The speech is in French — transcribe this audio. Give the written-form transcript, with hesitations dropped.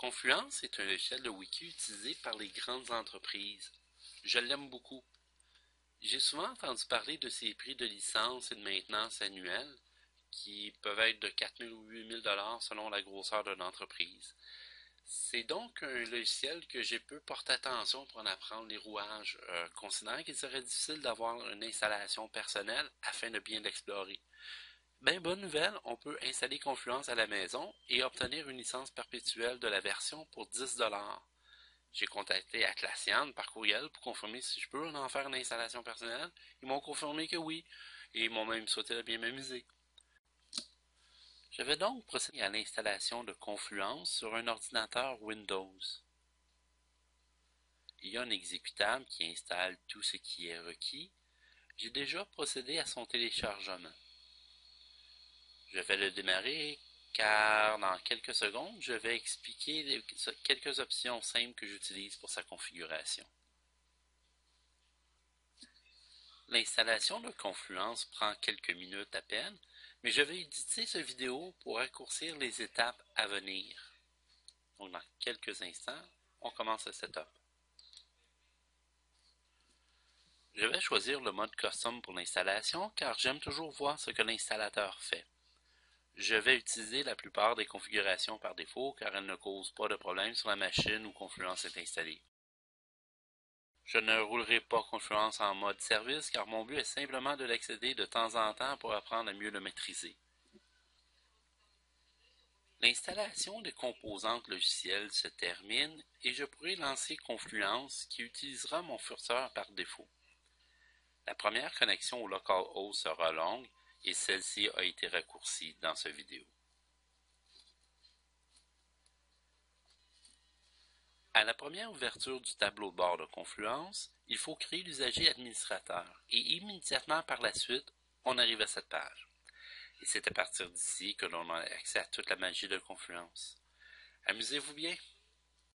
Confluence est un logiciel de wiki utilisé par les grandes entreprises. Je l'aime beaucoup. J'ai souvent entendu parler de ses prix de licence et de maintenance annuels, qui peuvent être de 4 000 ou 8 000 $ selon la grosseur de l'entreprise. C'est donc un logiciel que j'ai peu porté attention pour en apprendre les rouages, considérant qu'il serait difficile d'avoir une installation personnelle afin de bien l'explorer. Ben, bonne nouvelle, on peut installer Confluence à la maison et obtenir une licence perpétuelle de la version pour 10 $. J'ai contacté Atlassian par courriel pour confirmer si je peux en faire une installation personnelle. Ils m'ont confirmé que oui, et ils m'ont même souhaité de bien m'amuser. Je vais donc procéder à l'installation de Confluence sur un ordinateur Windows. Il y a un exécutable qui installe tout ce qui est requis. J'ai déjà procédé à son téléchargement. Je vais le démarrer car dans quelques secondes, je vais expliquer quelques options simples que j'utilise pour sa configuration. L'installation de Confluence prend quelques minutes à peine, mais je vais éditer cette vidéo pour raccourcir les étapes à venir. Donc dans quelques instants, on commence le setup. Je vais choisir le mode custom pour l'installation car j'aime toujours voir ce que l'installateur fait. Je vais utiliser la plupart des configurations par défaut car elles ne causent pas de problème sur la machine où Confluence est installée. Je ne roulerai pas Confluence en mode service car mon but est simplement de l'accéder de temps en temps pour apprendre à mieux le maîtriser. L'installation des composantes logicielles se termine et je pourrai lancer Confluence qui utilisera mon curseur par défaut. La première connexion au localhost sera longue et celle-ci a été raccourcie dans cette vidéo. À la première ouverture du tableau de bord de Confluence, il faut créer l'usager administrateur et immédiatement par la suite, on arrive à cette page. Et c'est à partir d'ici que l'on a accès à toute la magie de Confluence. Amusez-vous bien!